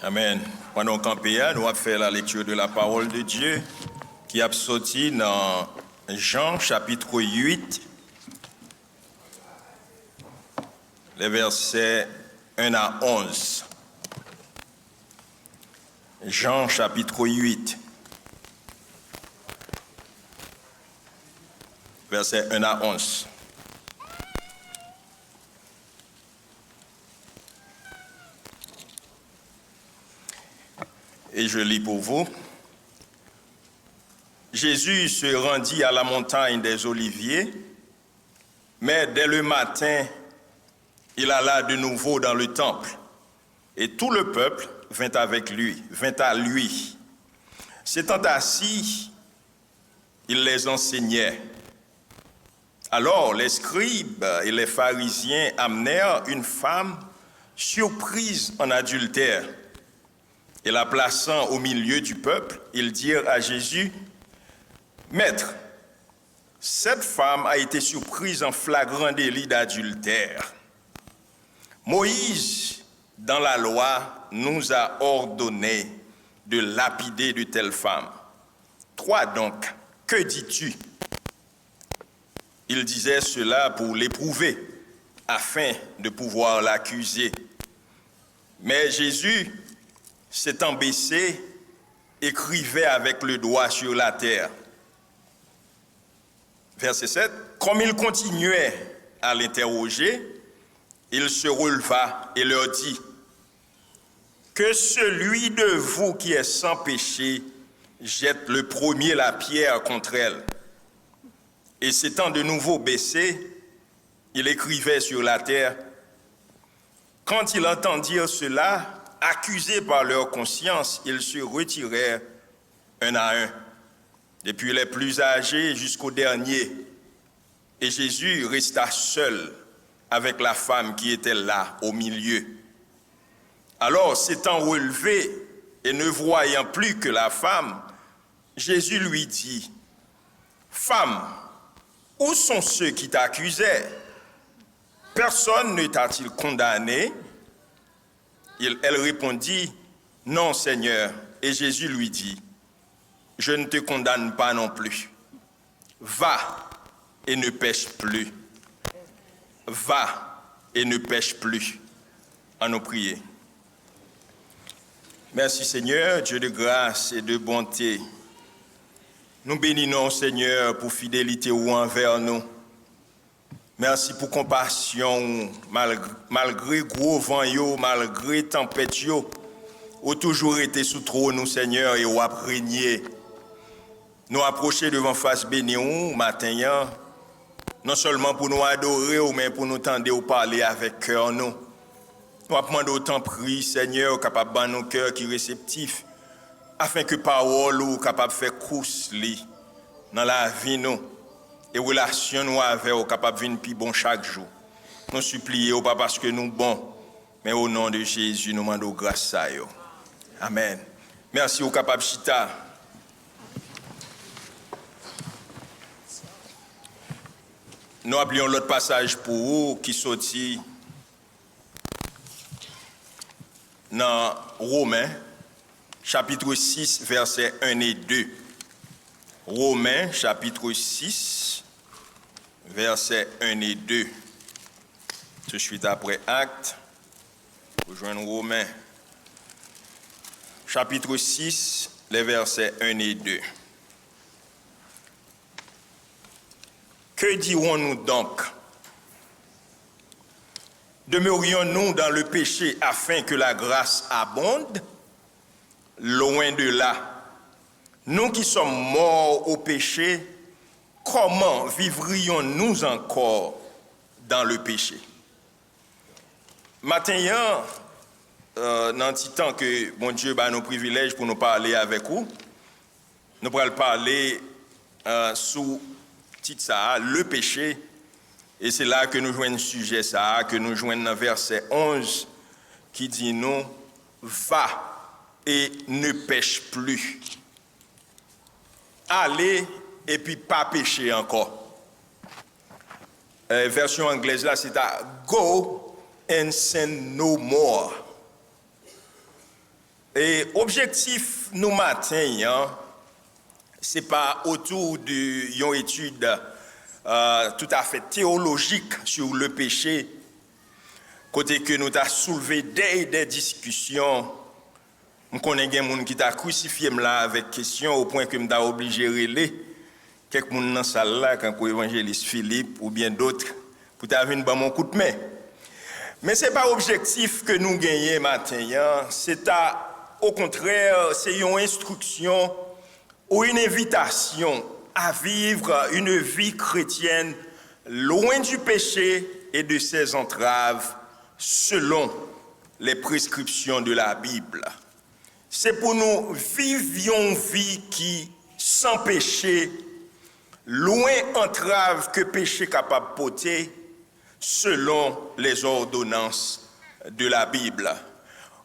Amen. Pendant qu'on paye, nous allons faire la lecture de la parole de Dieu qui a sorti dans Jean chapitre 8, les versets 1 à 11. Jean chapitre 8, versets 1 à 11. Et je lis pour vous. Jésus se rendit à la montagne des Oliviers, mais dès le matin, il alla de nouveau dans le temple, et tout le peuple vint à lui. S'étant assis, il les enseignait. Alors les scribes et les pharisiens amenèrent une femme surprise en adultère. Et la plaçant au milieu du peuple, ils dirent à Jésus, « Maître, cette femme a été surprise en flagrant délit d'adultère. Moïse, dans la loi, nous a ordonné de lapider de telles femmes. Toi donc, que dis-tu » Il disait cela pour l'éprouver, afin de pouvoir l'accuser. Mais Jésus, s'étant baissé, écrivait avec le doigt sur la terre. Verset 7. Comme il continuait à l'interroger, il se releva et leur dit, « Que celui de vous qui est sans péché jette le premier la pierre contre elle. » Et s'étant de nouveau baissé, il écrivait sur la terre. Quand ils entendirent cela, accusés par leur conscience, ils se retirèrent un à un, depuis les plus âgés jusqu'au dernier. Et Jésus resta seul avec la femme qui était là au milieu. Alors, s'étant relevé et ne voyant plus que la femme, Jésus lui dit, « Femme, où sont ceux qui t'accusaient? Personne ne t'a-t-il condamné ?» Elle répondit, « Non, Seigneur. » Et Jésus lui dit, « Je ne te condamne pas non plus. Va et ne pêche plus. Va et ne pêche plus. » À nous prier. Merci Seigneur, Dieu de grâce et de bonté. Nous bénissons Seigneur pour fidélité ou envers nous. Merci pour compassion, malgré gros vent, malgré tempête, ou toujours été sous trône, nous, Seigneur, et ou régné. Nous approcher devant face béni ou matin, non seulement pour nous adorer, mais pour nous tendre ou parler avec cœur, nous. Nous demandons autant prier, Seigneur, capable de nos cœurs qui réceptifs, afin que parole ou capable de faire course dans la vie, nous. Et relation nous avec au capable de plus bon chaque jour. Nous supplions pas parce que nous bons, mais au nom de Jésus nous demandons grâce à eux. Amen. Merci au capable chita. Nous appelons l'autre passage pour vous qui sortit dans Romains chapitre 6 versets 1 et 2. Romains chapitre 6, versets 1 et 2. Tout de suite après Actes, rejoindre Romains chapitre 6, les versets 1 et 2. Que dirons-nous donc? Demeurions-nous dans le péché afin que la grâce abonde? Loin de là. Nous qui sommes morts au péché, comment vivrions-nous encore dans le péché? Maintenant, dans le temps que bon Dieu a nos privilèges pour nous parler avec vous, nous allons parler sous titre ça, le péché, et c'est là que nous jouons un sujet ça, que nous jouons dans verset 11, qui dit nous, va et ne pêche plus. Aller et puis pas pécher encore. Version anglaise là, c'est à go and sin no more. Et objectif nous matin, c'est pas autour d'une étude tout à fait théologique sur le péché, côté que nous avons soulevé des discussions. Je connais des gens qui t'a crucifié là avec question au point que je suis obligé de relayer quelques gens dans la salle là, quand l'évangéliste Philippe ou bien d'autres, pour t'avoir mon coup de main. Mais ce n'est pas l'objectif que nous gagnons maintenant, au contraire, c'est une instruction ou une invitation à vivre une vie chrétienne loin du péché et de ses entraves, selon les prescriptions de la Bible. C'est pour nous vivre une vie qui, sans péché, loin entrave que péché capable de porter, selon les ordonnances de la Bible.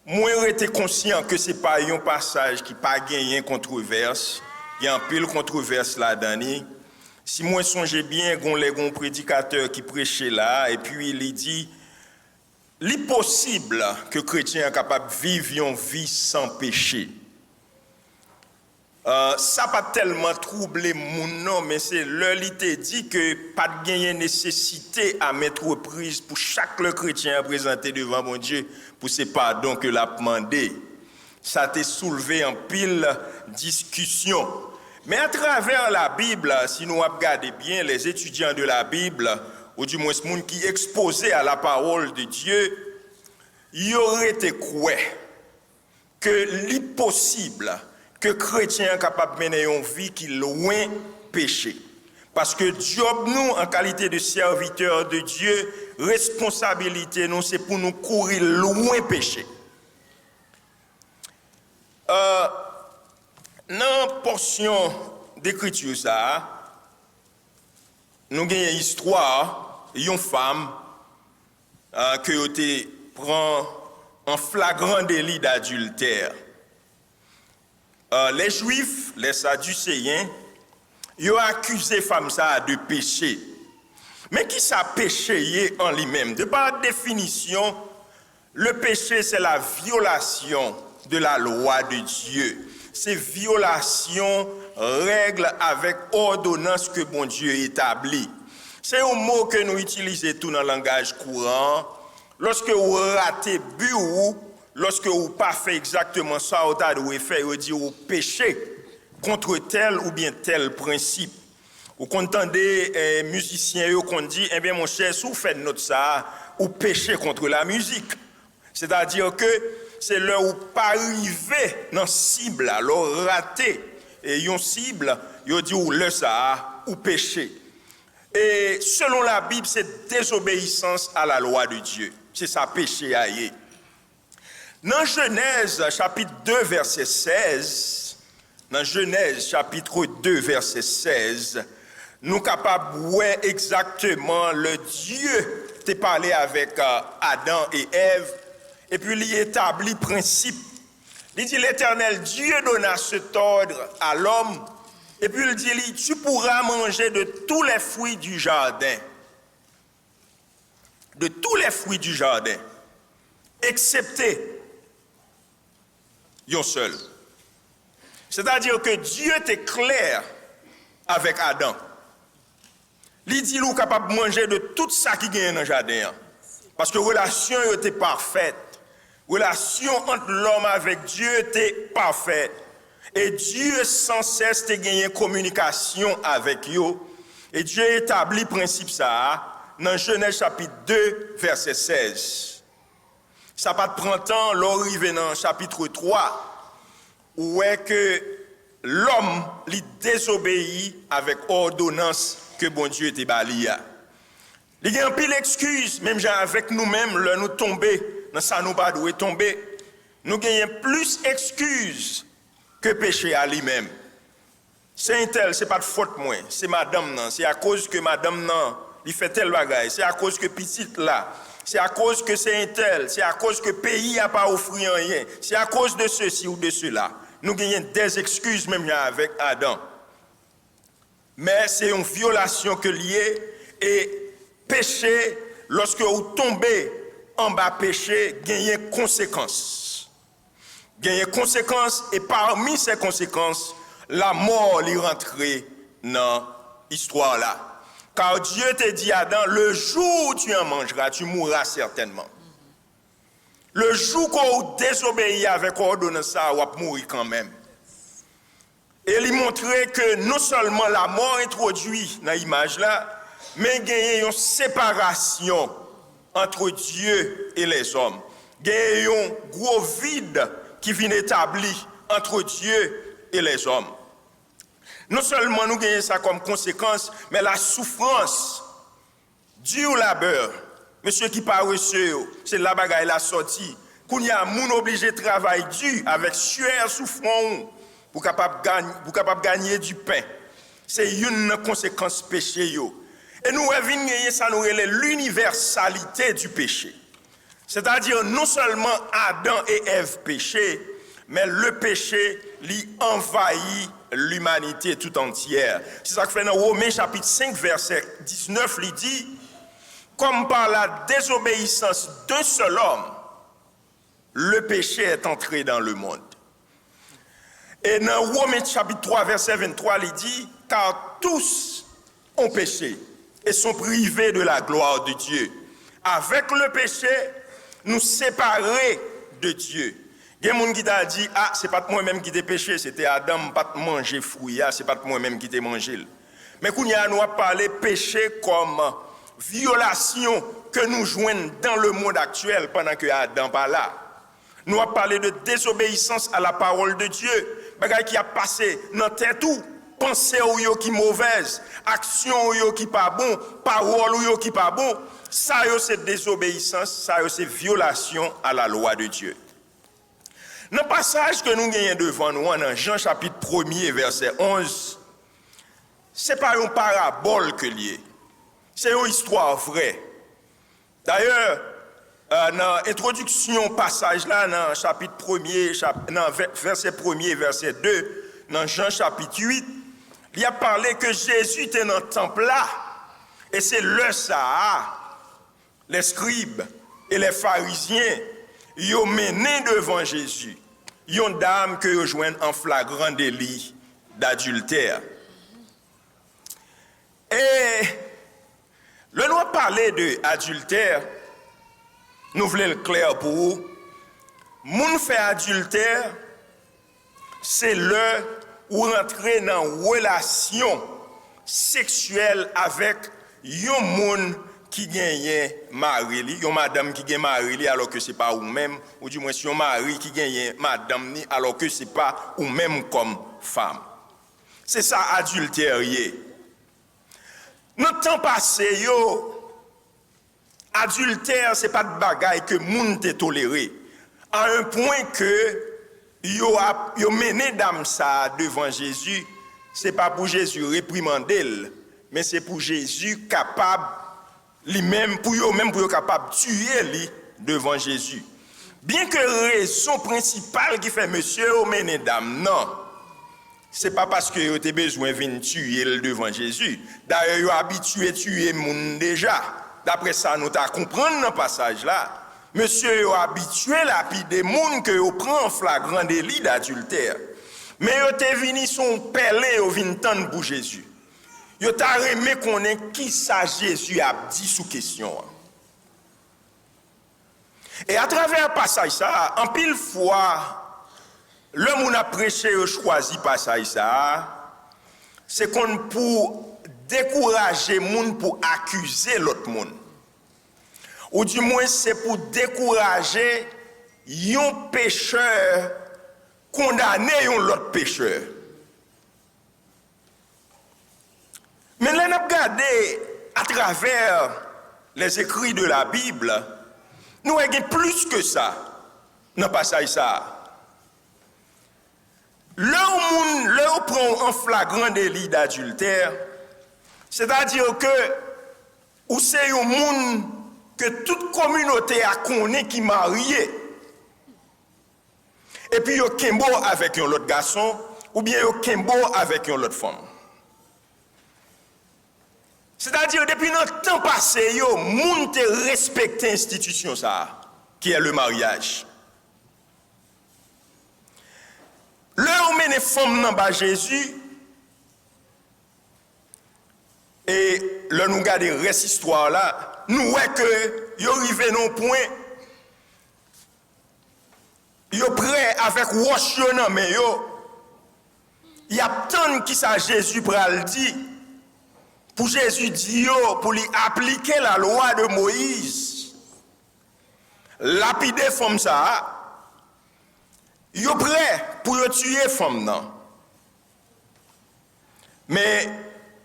Moi, j'étais conscient que ce n'est pas un passage qui n'a pas gagné controverse. Il y a un pile controverse là-dedans. Si moi songe bien, il y a un prédicateur qui prêchait là, et puis il dit, il est possible que le chrétien est capable de vivre une vie sans péché. Ça n'a pas tellement troublé mon nom, mais c'est l'heure il dit que pas de gagner nécessité à mettre prise pour chaque chrétien à présenter devant mon Dieu pour ce pardon que l'a demandé. Ça a soulevé en pile discussion. Mais à travers la Bible, si nous regardons bien les étudiants de la Bible, ou du moins les gens qui exposaient à la parole de Dieu, il aurait été quoi que l'impossible que chrétien est capable de mener une vie qui est loin péché. Parce que Job, nous, en qualité de serviteur de Dieu, responsabilité, nous, c'est pour nous courir loin péché. Dans la portion d'écriture, ça, nous avons une histoire d'une femme qui prend en flagrant délit d'adultère. Les Juifs, les Sadducéens, ils ont accusé femme ça de péché. Mais qui ça péché en lui-même? De par définition, le péché c'est la violation de la loi de Dieu. C'est violation, règle avec ordonnance que bon Dieu établit. C'est un mot que nous utilisons tout dans le langage courant. Lorsque vous ratez but, lorsque vous n'avez pas fait exactement ça, vous avez fait, vous dites vous péchez contre tel ou bien tel principe. Vous entendez les musiciens qui disent, eh bien mon cher, si vous faites notre ça, vous péchez contre la musique. C'est-à-dire que c'est là où pas arriver dans la cible, alors raté. Et une cible, vous dit ou le ça, ou péché. Et selon la Bible, c'est désobéissance à la loi de Dieu. C'est ça péché à y. Dans Genèse chapitre 2 verset 16, dans Genèse chapitre 2 verset 16, nous sommes capables de voir exactement le Dieu qui a parlé avec Adam et Ève, et puis il établit principe. Il dit l'Éternel Dieu donna cet ordre à l'homme, et puis il dit tu pourras manger de tous les fruits du jardin. De tous les fruits du jardin, excepté un seul. C'est-à-dire que Dieu était clair avec Adam. Il dit qu'il est capable de manger de tout ça qui gagne dans le jardin. Parce que la relation était parfaite. La relation entre l'homme avec Dieu était parfaite. Et Dieu sans cesse a gagné communication avec eux. Et Dieu établit le principe ça dans Genèse chapitre 2, verset 16. Ça pas de printemps, l'arrivée dans chapitre 3, où est que l'homme lui désobéit avec ordonnance que bon Dieu était bali. Il y a un pile excuse, même avec nous-mêmes, là nous tomber dans ça nous pas doué tomber. Nous gagnons plus excuses que péché à lui-même. C'est un tel, c'est pas de faute moi, c'est madame non, c'est à cause que madame non, il fait tel bagaille, c'est à cause que petite là, c'est à cause que c'est un tel, c'est à cause que le pays n'a pas offert rien, c'est à cause de ceci ou de cela. Nous gagnons des excuses même avec Adam. Mais c'est une violation que liée et péché, lorsque vous tombez en bas péché, gagne conséquences. Il y a des conséquences, et parmi ces conséquences, la mort est rentrée dans l'histoire là. Car Dieu te dit à Adam, le jour où tu en mangeras, tu mourras certainement. Le jour qu'on désobéit avec ordonnance, ça va mourir quand même. Et il montrait que non seulement la mort introduit dans l'image là, mais il y a une séparation entre Dieu et les hommes. Il y a un gros vide qui vient établi entre Dieu et les hommes. Non seulement nous gagnons ça comme conséquence, mais la souffrance, due au labeur, monsieur qui pas reçu, c'est la bagaille la sortie. Qu'on y a moun obligé de travailler dur avec sueur souffrant pour capable gagner du pain. C'est une conséquence péché yo. Et nous venons gagner ça nous l'universalité du péché. C'est-à-dire non seulement Adam et Ève péché, mais le péché lui envahit l'humanité tout entière. C'est ça que fait dans Romains chapitre 5 verset 19, il dit, comme par la désobéissance d'un seul homme, le péché est entré dans le monde. Et dans Romains chapitre 3 verset 23, il dit, car tous ont péché et sont privés de la gloire de Dieu. Avec le péché, nous séparer de Dieu. Il y a des gens qui ont dit, ah, c'est pas moi-même qui ai péché, c'était Adam, pas manger fruit, c'est pas moi-même qui ai mangé. Mais quand nous avons parlé péché comme violation que nous joignons dans le monde actuel pendant que Adam pas là. Nous avons parlé de désobéissance à la parole de Dieu, bagaille qui a passé dans terre tout, pensée ou qui mauvaise, action ou qui pas bon, parole ou qui pas bon, ça c'est désobéissance, ça c'est violation à la loi de Dieu. Dans le passage que nous gagnons devant nous, dans Jean chapitre 1er, verset 11, ce n'est pas une parabole que lié, c'est une histoire vraie. D'ailleurs, dans l'introduction passage là, dans chapitre 1er, dans verset 1er, verset 2, dans Jean chapitre 8, il a parlé que Jésus était dans le temple là, et c'est le ça, les scribes et les pharisiens, ils ont mené devant Jésus une dame que rejoignent en flagrant délit d'adultère. Et le loi parlait d'adultère, nous voulons le clair pour vous. Moun fait adultère, c'est le ou rentrer dans une relation sexuelle avec un moun qui gagne mari, une madame qui gagne mari alors que c'est pas ou même, ou du moins si un mari qui gagne madame alors que c'est pas ou même comme femme. C'est ça adultère. Dans le temps passé, adultère c'est pas de bagaille que moun te toléré à un point que yo mené dame ça devant Jésus, c'est pas pour Jésus réprimander, mais c'est pour Jésus capable lui-même pour eux capable de tuer lui devant Jésus. Bien que raison principale qui fait monsieur au mené dame, non. C'est pas parce que vous avez besoin de venir tuer devant Jésus. D'ailleurs, vous habitué à tuer moun déjà. D'après ça, nous t'as comprendre dans le passage là. Monsieur est habitué à lapider moun que vous prend en flagrant délit d'adultère. Mais vous êtes venu son pelé au vintan pour Jésus. Vous avez aimé qu'on ait qui ça Jésus a dit sous question. Et à travers le passage ça, en pile fois, le moun a prêché choisi passage ça, c'est qu'on pour décourager moun pour accuser l'autre moun. Ou du moins c'est pour décourager un pécheur condamner un autre pécheur. Mais là, nous avons regardé à travers les écrits de la Bible, nous avons plus que ça dans le passage ça. Là où on prend un flagrant délit d'adultère, c'est-à-dire que ou c'est un monde que toute communauté a connu qui marié. Et puis yo kembo avec un autre garçon ou bien yo kembo avec une autre femme. C'est-à-dire depuis notre temps passé yo moun te respecter institution ça qui est le mariage. mené femme nan ba Jésus et là nous garder reste histoire là, nous voyons que yo arrivé non point yo prêt avec roche nan mais yo y a tant qui ça Jésus pral dit pour Jésus dit yo pour lui appliquer la loi de Moïse lapider femme ça yo prêt pour yo tuer femme nan mais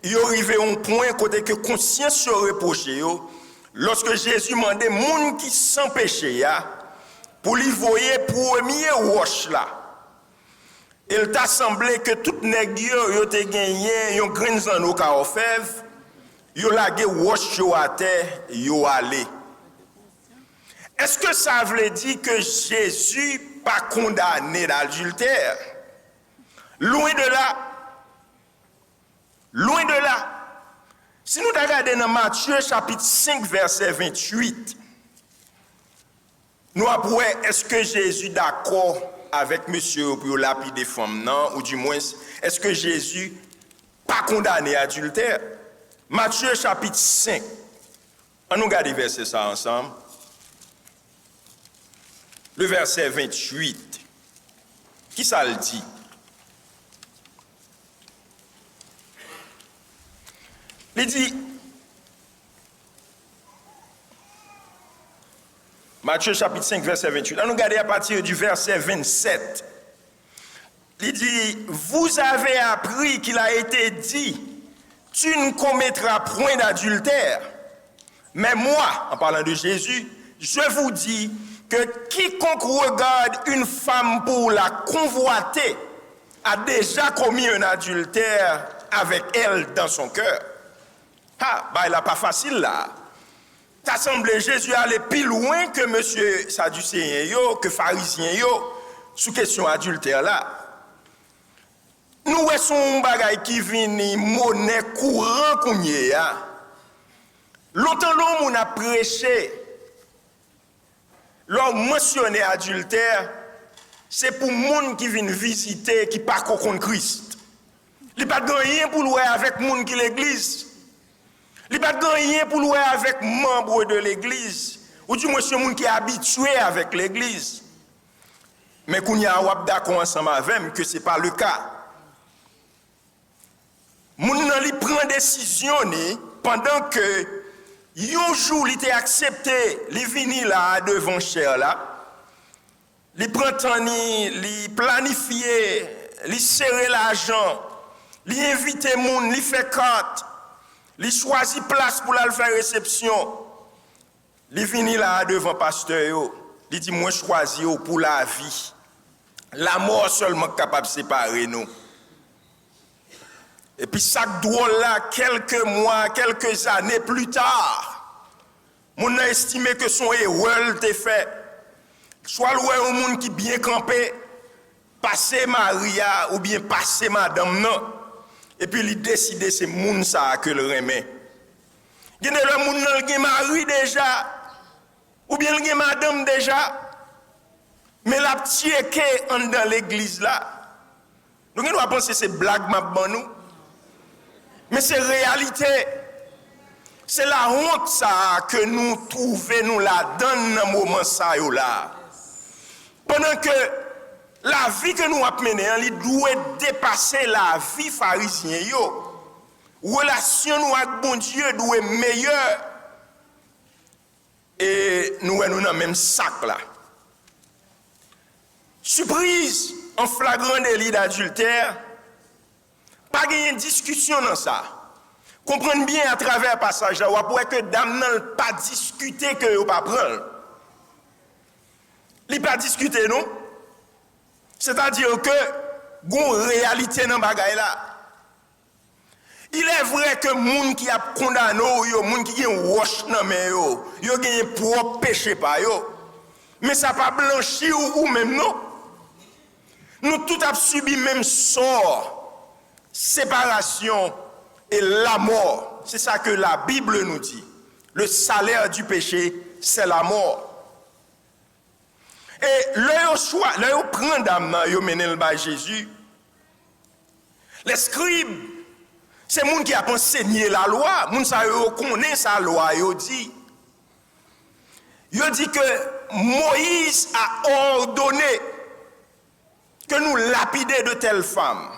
yo arrivé un point côté que conscience se reproché yo lorsque Jésus mandait moun qui sans péché ya pour lui voyer premier roche là. Il t'a semblé que tout nèg yo te gagné yon grain zan au ka ofèv, yo lage roche yo à terre, yo allé. Est-ce que ça veut dire que Jésus pas condamné d'adultère? Loin de là. Loin de là. Si nous regardons dans Matthieu chapitre 5 verset 28, nous apprenons est-ce que Jésus d'accord avec monsieur pour lapider femme non ou du moins est-ce que Jésus pas condamné à adultère? Matthieu chapitre 5. On nous regarde verset ça ensemble. Le verset 28. Qui ça le dit? Il dit Matthieu chapitre 5 verset 28. On nous regarde à partir du verset 27. Il dit, vous avez appris qu'il a été dit, tu ne commettras point d'adultère. Mais moi, en parlant de Jésus, je vous dis que quiconque regarde une femme pour la convoiter a déjà commis un adultère avec elle dans son cœur. Ah, bah il n'est pas facile là. Ça semble Jésus aller plus loin que monsieur Sadducéen yo, que pharisien yo, sous question adultère là. Nous son bagay qui vini monnaie courant kounye ya. Longtemps l'homme a prêché, l'homme mentionné adultère, c'est pour moun qui viennent visiter, qui pas contre Christ. Il pas de rien pour louer avec moun qui l'église. Il pas de rien pour louer avec membres de l'église, ou du moins c'est moun qui est habitué avec l'église. Mais qu'on y a wap d'accord ensemble avec que c'est pas le cas. Moun nan li prend décision pendant que yon jour il était accepté, li vini là devant cher là. Li prend temps li planifier, li serrer l'argent, li inviter moun, li fait carte, li choisi place pour la faire réception. Li vini là devant pasteur yo, li dit moi choisi yo pour la vie. La mort seulement capable de séparer nous. Et puis ça drôle là, quelques mois, quelques années plus tard, on a estimé que son erreur était fait. Soit le monde qui bien campé, passer Maria ou bien passer madame non. Et puis il décide c'est moun ça que le remet. Il y a le monde qui mari déjà ou bien il madame déjà. Mais la petite qui est dans l'église là. Donc on doit penser c'est blague m'a ban nous. Mais c'est réalité. C'est la honte ça que nous trouvons nous là dans le moment ça là. Pendant que la vie que nous avons menée, elle doit dépasser la vie pharisien yo. Relation nous avec bon Dieu doit être meilleure. Et nous dans le même sac là. Surprise en flagrant délit d'adultère. Pas de discussion dans ça. Comprenez bien à travers le passage là, vous que dame n'a pas discuté que vous pas prendre. Il pas discuté non. C'est-à-dire que gon réalité dans bagay là. Il est vrai que moun qui a condamné yo, moun qui gen roche nan men yo gen propre péché pa yo. Mais ça pas blanchi ou même non. Nous tout a subi même sort. Séparation et la mort. C'est ça que la Bible nous dit. Le salaire du péché, c'est la mort. Et le choix, le prend d'âme, yo mené le bas Jésus, Les scribes, c'est les gens qui ont enseigné la loi, les gens qui connaissent sa loi, ils disent que Moïse a ordonné que nous lapidions de telles femmes.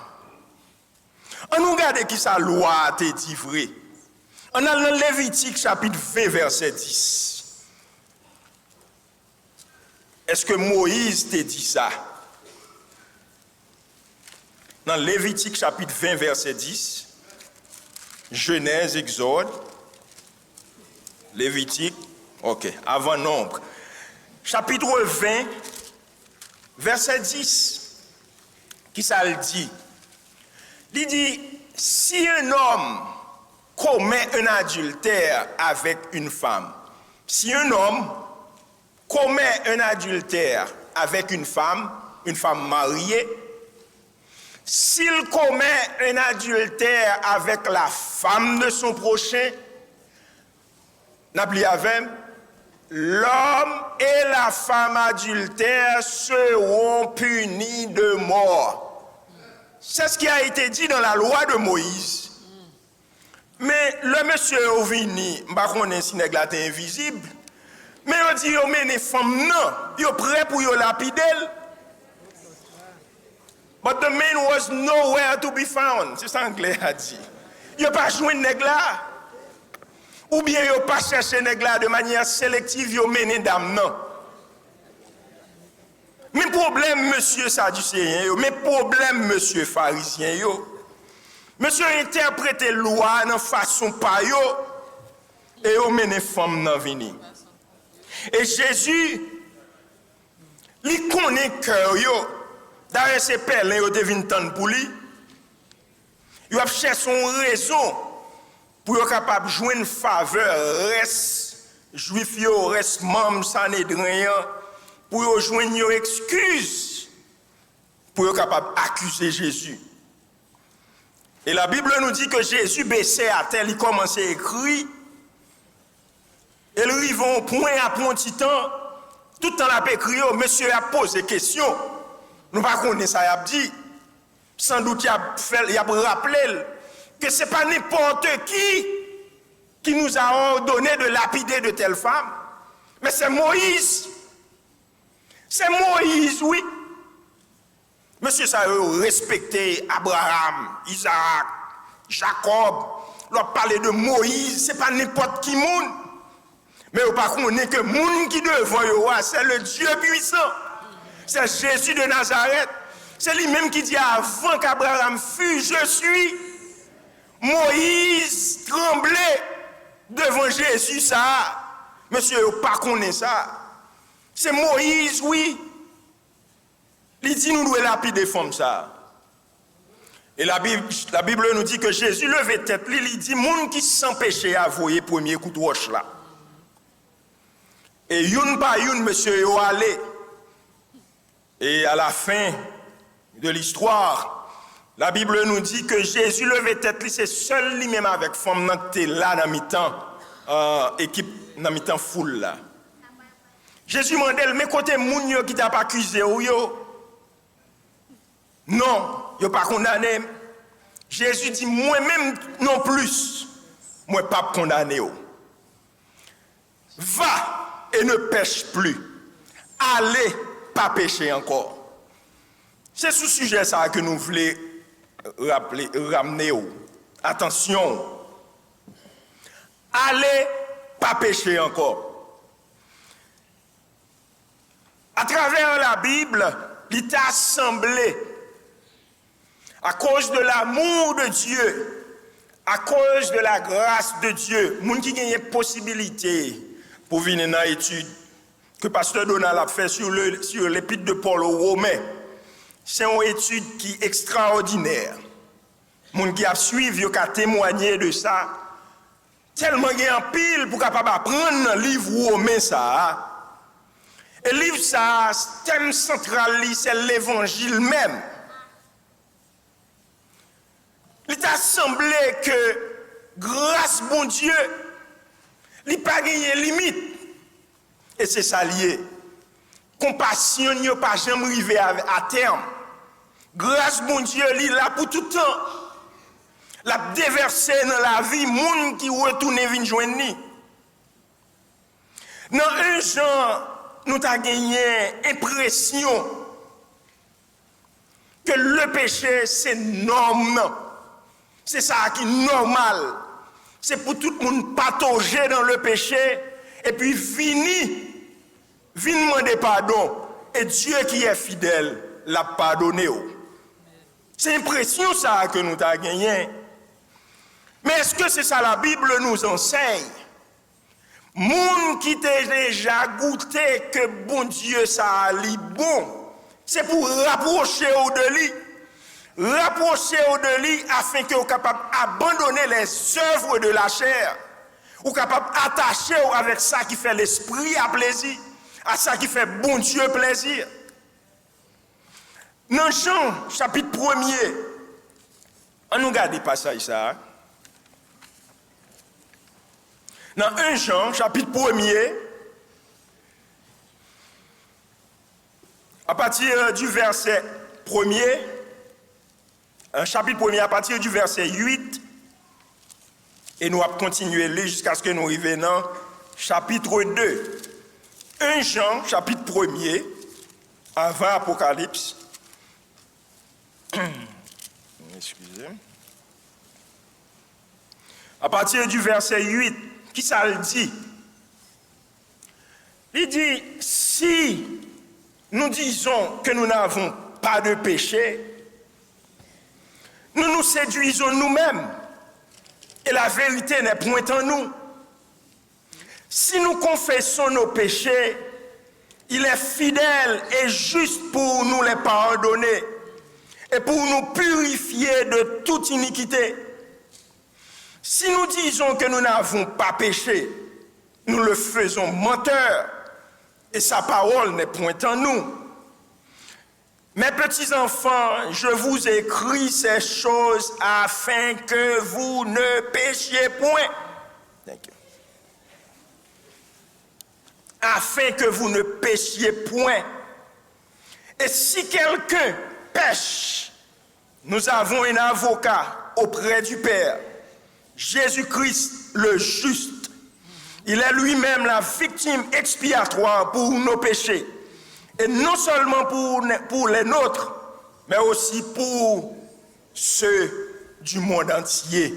On nous regarde qui sa loi a été dit vrai. On a dans Lévitique chapitre 20 verset 10. Est-ce que Moïse t'a dit ça? Dans Lévitique chapitre 20 verset 10, Genèse, Exode, Lévitique, ok, avant Nombre. Chapitre 20, verset 10, qui ça le dit? Il dit, si un homme commet un adultère avec une femme, si un homme commet un adultère avec une femme mariée, s'il commet un adultère avec la femme de son prochain, l'homme et la femme adultère seront punis de mort. C'est ce qui a été dit dans la loi de Moïse. Mais le monsieur Ovini, je ne sais pas si nèg la est invisible, mais il dit qu'il mène les femmes, non, il est prêt pour les lapider. But the man was nowhere to be found. C'est ça l'anglais a dit. Il n'a pas joué nèg là. Ou bien il n'a pas cherché nèg là de manière sélective, il a mené dame, non. Mais problème, monsieur Sadducéen, mais problème, monsieur Pharisien, monsieur interprète loi de façon pas yo, et yo mène femme dans vini. Et Jésus, il connaît cœur yo. D'ailleurs, ces pèlerins, ils deviennent tant pour lui. Ils ont cherché son raison pour être capable de jouer une faveur, reste juif, reste membre Sanhédrin, pour jouer une excuse, pour être capable d'accuser Jésus. Et la Bible nous dit que Jésus baissait à terre, il commençait à écrire. Et le arrivant au point après un petit temps, tout le temps la écrit, monsieur a posé question. Nous ne connaissons pas ça, il a dit. Sans doute, il a rappelé que ce n'est pas n'importe qui nous a ordonné de lapider de telles femmes. Mais c'est Moïse. C'est Moïse, oui. Monsieur, ça a respecté Abraham, Isaac, Jacob. Leur parler de Moïse, ce n'est pas n'importe qui monde. Mais vous ne connaissez que le monde qui devant vous, c'est le Dieu puissant. C'est Jésus de Nazareth. C'est lui-même qui dit avant qu'Abraham fût, je suis. Moïse tremblait devant Jésus, ça. Monsieur, vous ne connaissez pas ça. C'est Moïse, oui. Il dit nous devons lapider femmes ça. Et la Bible nous dit que Jésus levait tête, il dit monde qui sans péché a voyé premier coup de roche là. Et une par une, monsieur, yo allé. Et à la fin de l'histoire, la Bible nous dit que Jésus levait tête, c'est seul lui-même avec femme qui était là dans mi-temps, équipe dans mi-temps foule là. Jésus m'a dit, mais côté moun qui t'a pas accusé ou yo? Non, yo pas condamné. Jésus dit, moi-même non plus, moi pas condamné. Va et ne pêche plus. Allez, pas pécher encore. C'est ce sujet ça que nous voulons ramener. Attention. Allez, pas pécher encore. À travers la Bible, il t'a assemblé à cause de l'amour de Dieu, à cause de la grâce de Dieu, moun qui gagne possibilité pour venir dans l'étude que pasteur Donald a fait sur l'épître de Paul aux Romains. C'est une étude qui est extraordinaire. Moun qui a suivi, qui a témoigné de ça, tellement il y a un pile pour capable apprendre le livre romain ça. Et le livre ça, thème central, c'est l'évangile même. Il t'a semblé que grâce bon Dieu, il n'a pas gagné limite. Et c'est ça lié. Compassion n'a pas jamais arrivé à terme. Grâce bon Dieu, li là pour tout temps. La déverser dans la vie, moun qui retourne vinn joindre ni. Dans un Jean, nous avons gagné impression que le péché, c'est normal. C'est ça qui est normal. C'est pour tout le monde patauger dans le péché et puis vini demander pardon. Et Dieu qui est fidèle l'a pardonné. C'est l'impression ça que nous avons gagné. Mais est-ce que c'est ça la Bible nous enseigne? Moun qui t'a déjà goûté que bon Dieu ça a li bon, c'est pour rapprocher au de lui. Rapprocher au de lui afin que vous capable d'abandonner les œuvres de la chair. Ou capable d'attacher avec ça qui fait l'esprit à plaisir, à ça qui fait bon Dieu plaisir. Dans Jean, chapitre 1er, on nous regarde le passage ça. Dans 1 Jean, chapitre 1er, à partir du verset 1er, chapitre 1er, à partir du verset 8, et nous allons continuer jusqu'à ce que nous arrivions dans chapitre 2. 1 Jean, chapitre 1er, avant Apocalypse. Excusez. À partir du verset 8, qui ça le dit? Il dit, si nous disons que nous n'avons pas de péché, nous nous séduisons nous-mêmes et la vérité n'est point en nous. Si nous confessons nos péchés, il est fidèle et juste pour nous les pardonner et pour nous purifier de toute iniquité. Si nous disons que nous n'avons pas péché, nous le faisons menteur et sa parole n'est point en nous. Mes petits enfants, je vous écris ces choses afin que vous ne péchiez point. Afin que vous ne péchiez point. Et si quelqu'un pêche, nous avons un avocat auprès du Père, Jésus-Christ le juste. Il est lui-même la victime expiatoire pour nos péchés. Et non seulement pour les nôtres, mais aussi pour ceux du monde entier.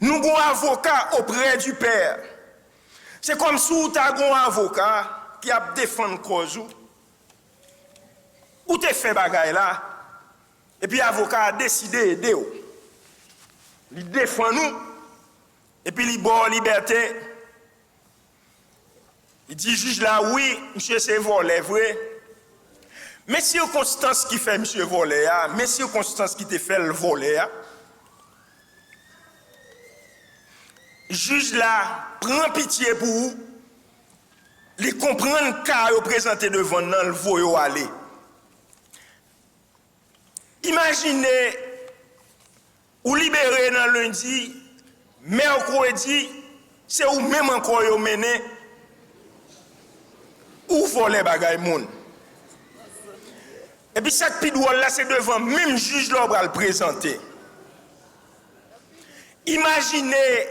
Nous avons un avocat auprès du Père. C'est comme si nous avons un avocat qui a défendu cause. Ou tu fait bagaille là, et puis l'avocat a décidé d'aider. Il défend nous, et puis il bon liberté. Il dit, juge là, oui, monsieur, c'est volé, vrai. Mais circonstances qui fait monsieur volé, mais circonstances qui te fait le volé, juge là, prend pitié pour vous, il comprend le cas présenté devant nous, le voyou aller. Imaginez, ou libéré dans lundi, mercredi, c'est ou même encore yo mené, ou voler bagay moun. Et puis chaque pidoual là, c'est devant même juge là va le présenter. Imaginez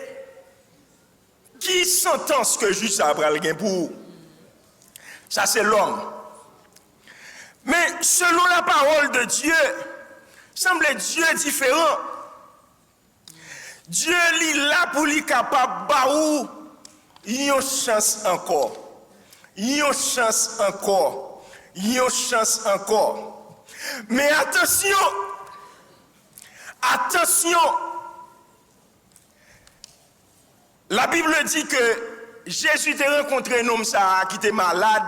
qui sentence que juge ça va le gain pour. Ça c'est l'homme. Mais selon la parole de Dieu, semble Dieu différent. Dieu est là pour lui capable de une chance encore. Une chance encore. Une chance encore. Mais attention. Attention. La Bible dit que Jésus a rencontré un homme qui était malade.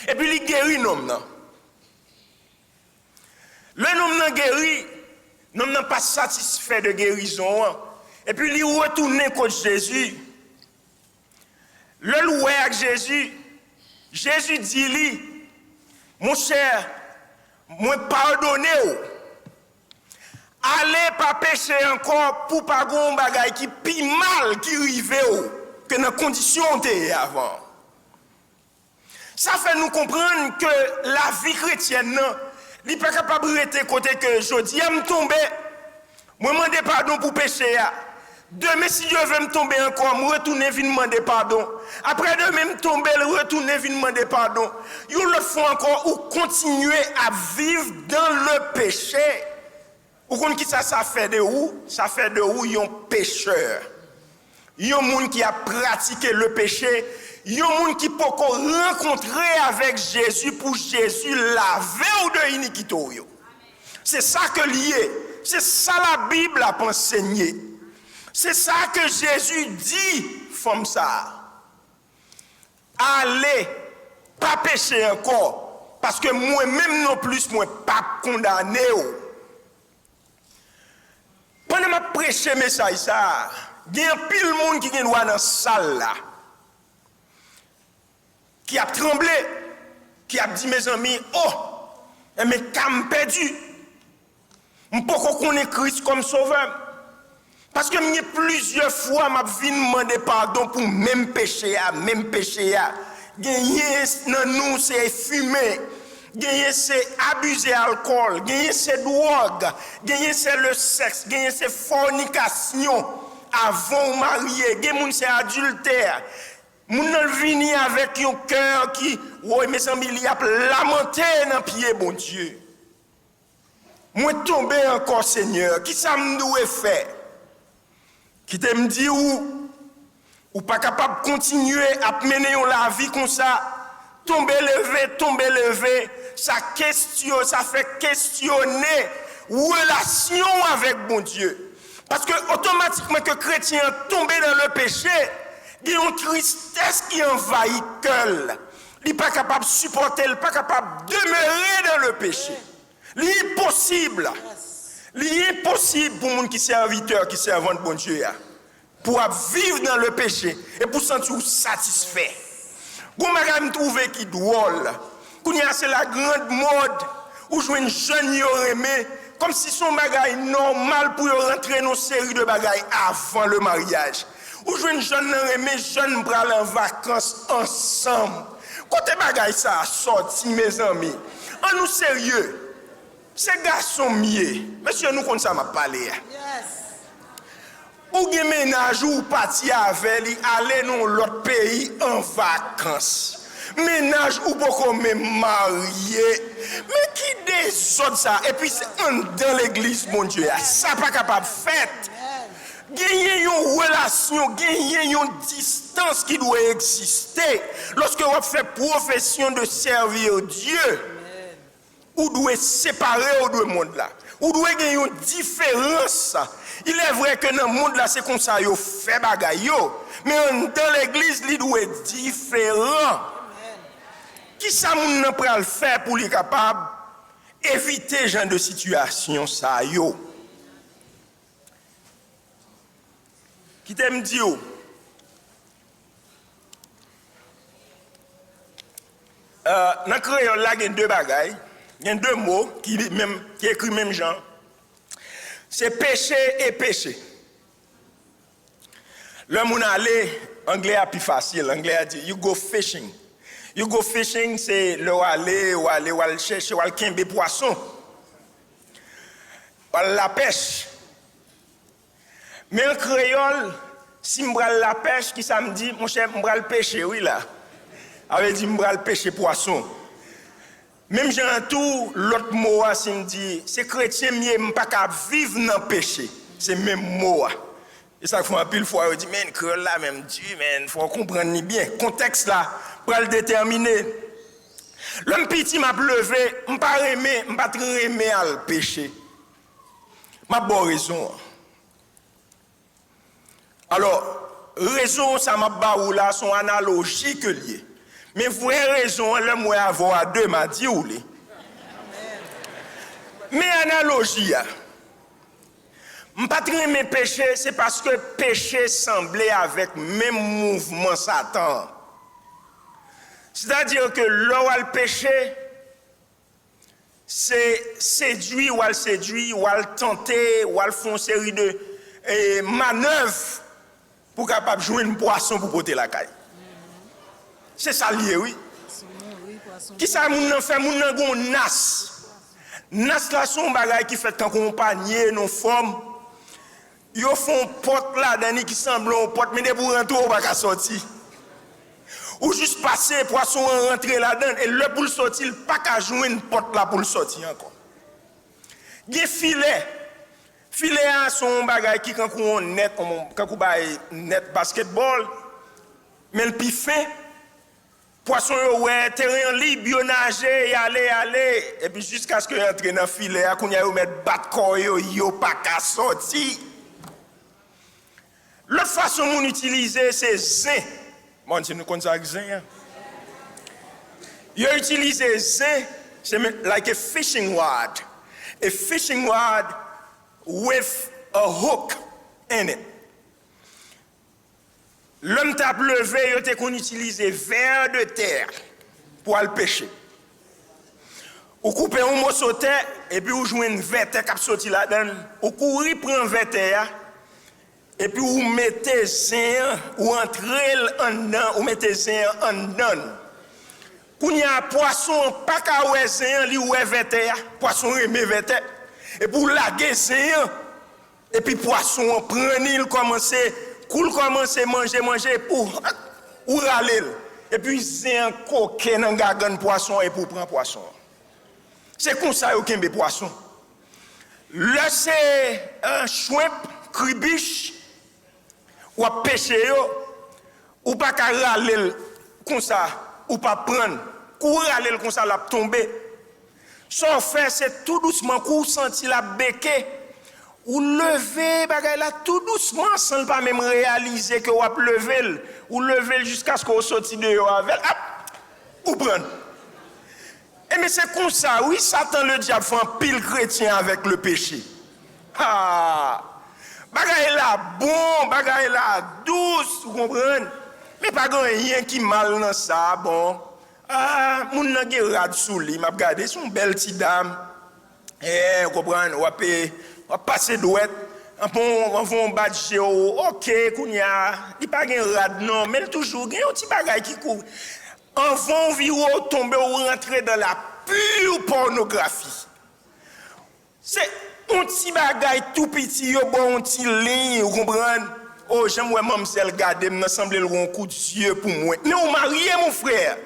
Et puis il guérit l'homme. Le homme guéri. Nous n'sommes pas satisfaits de guérison. Et puis, il retourne contre Jésus. Le loué avec Jésus. Jésus dit lui, mon cher, moi pardonnez-vous. Allez pas pécher encore pour pas gon bagay qui pi mal qui rive que dans condition t'es avant. Ça fait nous comprendre que la vie chrétienne Il n'est pas capable de rester côté que je dis, il me tomber. Moi, je demande pardon pour pécher. Demain, si Dieu veut me tomber encore, je retourne et demander pardon. Après demain, me tomber, je retourne et demander pardon. Ils le font encore ou continuer à vivre dans le péché. Ou qu'on qui ça fait de où? Ça fait de où un pécheur. Il y a un monde qui a pratiqué le péché. Il y a un monde qui peut rencontrer avec Jésus pour Jésus laver ou de iniquité. C'est ça que lié. C'est ça la Bible a enseigné. C'est ça que Jésus dit, femme ça. Allez, pas pécher encore. Parce que moi-même non plus, moi pas condamné. Pendant que je prêche le message, il y a pile de monde qui est dans la salle là. Qui a tremblé, qui a dit mes amis, oh, mais quand je perdu, je ne peux pas connaître Christ comme sauveur. Parce que moi, plusieurs fois, je viens demander pardon pour même péché. Gagner dans nous, c'est fumer. Gagner, c'est abuser l'alcool. Gagner, c'est drogue. Gagner, c'est le sexe. Gagner, c'est fornication. Avant de marier. Gagner, c'est adultère. Moun nan vini avec un cœur qui, ouais, mes amis, il y a lamenté dans pied, bon Dieu. Moi tombé encore, Seigneur. Qui ça me doit faire? Qui te me dit ou pas capable de continuer à mener la vie comme ça? Tomber, lever, ça fait questionner relation avec bon Dieu. Parce que automatiquement que chrétien tombe dans le péché, il y a une tristesse qui envahit le cœur. Il n'est pas capable de supporter, il n'est pas capable de demeurer dans le péché. Il est impossible. Il est impossible pour les qui serviteurs, qui servent bon Dieu, pour vivre dans le péché et pour se sentir satisfait. Vous m'avez trouvé qui drôle. C'est la grande mode où je une jeune aimé, comme si son bagage normal pour rentrer dans une série de bagages avant le mariage. Ou je une jeune aimé, jeune bral en vacances ensemble. Côté bagay ça a sorti, mes amis. En nous sérieux. Ces garçons mieux. Monsieur, nous comme ça m'a parlé. Yes. Ou gen ménage ou parti avec lui, aller dans l'autre pays en vacances. Ménage ou beaucoup même marié. Mais qui désordre ça? Et puis c'est dans l'église, mon Dieu. Ça pas capable de faire. Gagner une relation, gagner une distance qui doit exister. Lorsque vous faites profession de servir Dieu, vous devez séparer au deux mondes là. Vous devez gagner une différence. Il est vrai que dans le monde là, c'est comme ça, vous faites bagaille. Mais dans l'église, il doit être différent. Qui ça nous peut le faire pour les capables éviter ce genre de situation ça yo? Qui t'aime dire dans le créole là, il y a deux bagailles, il y a deux mots qui écrit même genre. C'est péché et péché. Le monde allé, anglais a plus facile. Anglais a dit you go fishing. You go fishing, c'est le aller chercher, ou aller kembe poisson. Ou la pêche. Mais en créole, si je vais la pêche, qui ça me dit, mon cher, je vais le pêcher, oui là. Avait dit, je vais le pêcher poisson. Même j'ai un tour, l'autre mot, si me dit, c'est chrétien, je ne peux pas vivre dans le péché. C'est même mot. Et ça fait un pile fois, on dit, mais créole là, même Dieu, il faut comprendre bien. Contexte là, pour le déterminer. L'homme petit m'a levé, je ne peux pas aimer à le péché. Ma bonne raison. Alors, raison, ça m'a barou là, son analogie que lié. Mais vraie raison, le moi avoir deux m'a dit ou li. Mais analogie, m'pas mes péchés, c'est parce que péché semblait avec même mouvement Satan. C'est-à-dire que l'eau le péché, c'est séduire ou al tenter, ou al faire une série de manœuvres pour capable jouer une poisson pour porter la caille. C'est ça lié, oui. Qui ça moun nan fait moun nan gon nas. Nas la son bagay qui fait quand on panier, non forme. Yo font porte là, dans qui semble un porte, mais de pour rentrer, on va pas sortir. Ou juste passer, poisson rentrer là-dedans, et le pour le sortir, pas qu'à jouer une porte là pour le sortir encore. Gen filet. Filet à son bagay qui quand on net, quand on bail net basketball, mais le plus fin, poisson ouais, terrain libre, yo nager, aller, et puis jusqu'à ce que entre dans filet, qu'on y a mettre battre corps yo pas qu'à sortir. L'autre façon mon utiliser c'est zin. Bon, si nous connaissons ça zin. Yo utiliser zin, c'est like a fishing rod. A fishing rod with a hook in it. L'homme t'a levé, il était qu'on utilise vers de terre pour aller pêcher. Ou couper un morceau de terre et puis ou jouer une verre qui a sorti là-dedans. Ou courir prendre un verre et puis ou mettez zin ou entrer en dedans ou mettez zin en dedans. Quand il y a un poisson, pas qu'à oué zin, li oué verre, poisson remet verre. Et pour laguer zin, et puis poisson prend il commencer manger pour ou râler. Et puis zin coquin dans gagan poisson et pour prendre poisson. C'est comme ça qu'il y a poisson. Là c'est un shrimp, cribiche ou à pêcher ou pas qu'à râler comme ça ou pas prendre courir aller comme ça la tomber. Son fait c'est tout doucement qu'on senti la béquée ou lever bagay là tout doucement sans pas même réaliser que ou a lever ou lever jusqu'à ce qu'on sorti de yo avec ou prendre. Et mais c'est comme ça, oui, Satan le diable fait un pile chrétien avec le péché. Ah, bagay là bon, bagay là douce, vous comprenez? Mais pas rien qui mal dans ça, bon. Ah, moun nan gen rad sou li, m'a regardé son belle petite dame. Vous comprenez, on passer douette. On va badger OK, kounya, il pas gen rad non, mais toujours gen un petit bagay qui court. En vont viro tomber ou rentrer dans la pure pornographie. C'est un petit bagay tout petit, yo bon un petit ligne, vous comprenez? Oh, j'aime ouais mademoiselle garder, me semble le un coup de yeux pour moi. Mais on marié mon frère.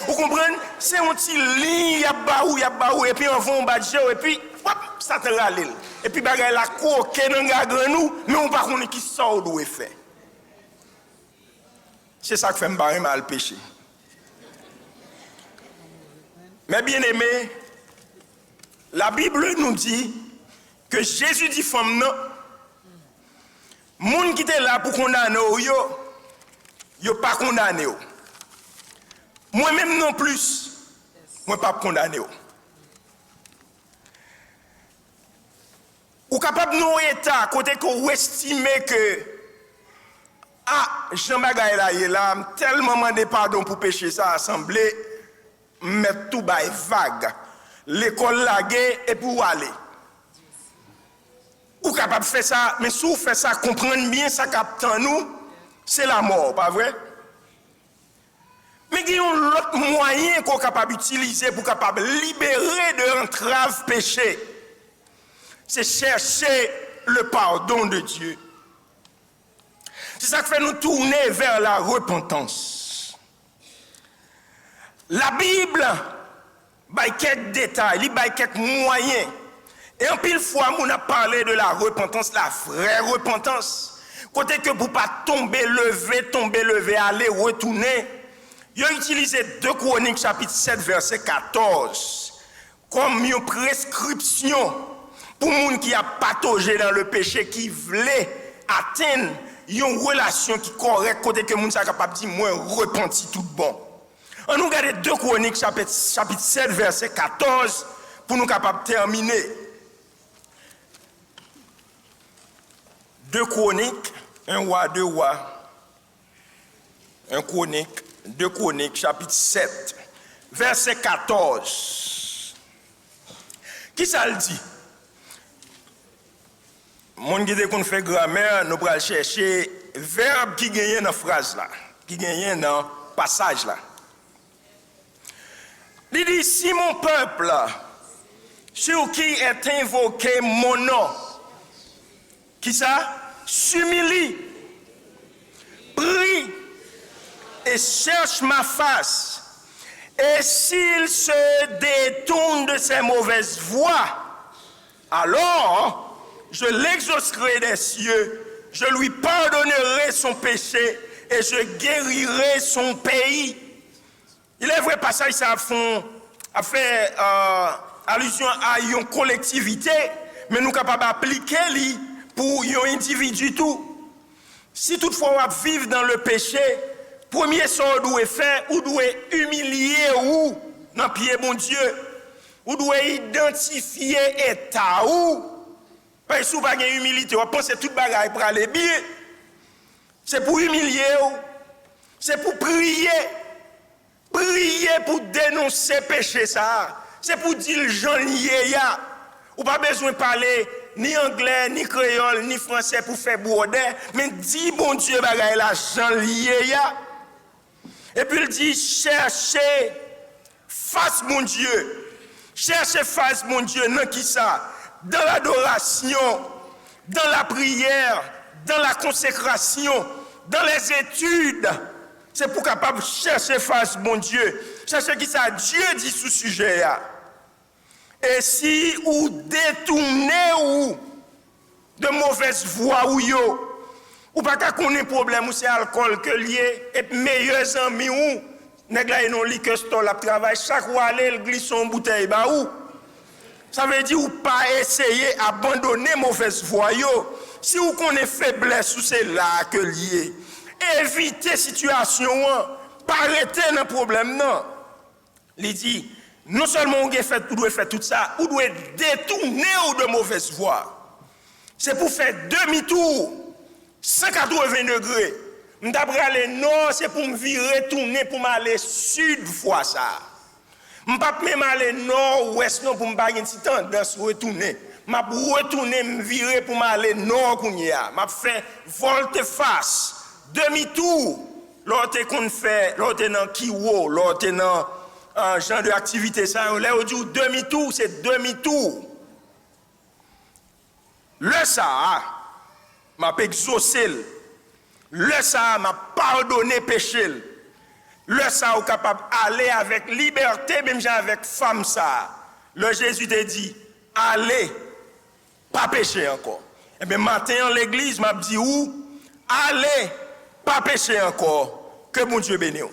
Vous comprenez? C'est un petit ligne, y a baou et puis on va badger et puis hop, ça te râle. Et puis bagay la coquin dans gagran nous, mais on pas connait qui sort d'où est fait. C'est ça qui fait me barrer mal péché. Mais bien aimé, la Bible nous dit que Jésus dit femme non, moun qui était là pour condamner yo pas condamné. Moi-même non plus, moi pas condamné. Ou capable non état côté qu'on estime que Jean bagay là il là tellement mandé pardon pour pécher ça assemblée mettre tout bail vague l'école laguer et pour aller ou capable faire ça mais si vous faites ça comprendre bien ça captant nous c'est la mort pas vrai mais il y a un autre moyen qu'on est capable d'utiliser pour capable libérer de entrave péché c'est chercher le pardon de Dieu. C'est ça qui fait nous tourner vers la repentance. La Bible a quelques détails, il a quelques moyens. Et en pile fois, on a parlé de la repentance, la vraie repentance. Côté que pour ne pas tomber, lever, aller, retourner, il a utilisé 2 Chroniques chapitre 7, verset 14, comme une prescription pour les gens qui a pataugé dans le péché, qui voulait atteindre une relation qui est correcte, côté que les gens sont capables de dire, moi, repenti tout bon. On nous regarde 2 Chroniques, chapitre 7, verset 14, pour nous capables de terminer. 2 Chroniques, 1 roi, 2 rois. 1 Chronique, 2 Chroniques, chapitre 7, verset 14. Qui ça le dit? Mon qui qu'on fait grammaire, nous allons chercher verbe qui gagne dans la phrase là, qui gagne dans le passage là. Il dit, si mon peuple, sur qui est invoqué mon nom. Qui ça? S'humilie, prie et cherche ma face. Et s'il se détourne de ses mauvaises voies, alors je l'exaucerai des cieux, je lui pardonnerai son péché et je guérirai son pays. Il est vrai, passage ça a fait allusion à une collectivité, mais nous sommes capables d'appliquer pour un individu tout. Si toutefois on vivre dans le péché, premier sort doit faire, ou doit humilier ou dans pied bon Dieu, ou doit identifier état ou parce que si vous n'avez pas d'humilité, vous pensez tout bagaille pour aller bien. C'est pour humilier ou, c'est pour prier. Prier pour dénoncer péché ça. C'est pour dire Jean lié ya. Ou pas besoin de parler ni anglais, ni créole, ni français pour faire bourdet, mais dis bon Dieu bagaille la Jean lié ya. Et puis il dit cherchez face mon Dieu. Cherchez face mon Dieu dans qui ça? Dans l'adoration, dans la prière, dans la consécration, dans les études. C'est pour capable chercher face mon Dieu. Chercher qui ça Dieu dit sous sujet là. Et si ou détournez ou de mauvaise voie ou pas qu'à connaître problème ou c'est alcool que lié et meilleurs amis ou nèg la non liquor store la travail chaque fois aller il glisse son bouteille ba ou ça veut dire ou pas essayer abandonner mauvaise voie yo. Si vous connaissez faiblesse ou c'est là que lié. Éviter situation, pas arrêter dans problème non. Il dit non seulement on doit faire tout ça, on doit détourner de mauvaise voie. C'est pour faire demi-tour, 180 degrés. M'd'après aller nord, c'est pour me virer, tourner pour m'aller sud fois ça. M'pas même aller nord ouest non pour me pas une petite tendance retourner. M'a retourner me virer pour m'aller nord kounya. M'a fait volte-face. Demi-tour, l'autre qu'on fait, l'autre dans kiwo, l'autre dans un genre d'activité, ça, là, on dit demi-tour, c'est demi-tour. Le ça, m'a exaucé, le ça, m'a pardonné péché. Le ça, est capable d'aller avec liberté, même avec femme ça. Le Jésus te dit, allez, pas pécher encore. Et bien, matin, l'église m'a dit où? Allez, pas pécher encore, que mon Dieu bénisse.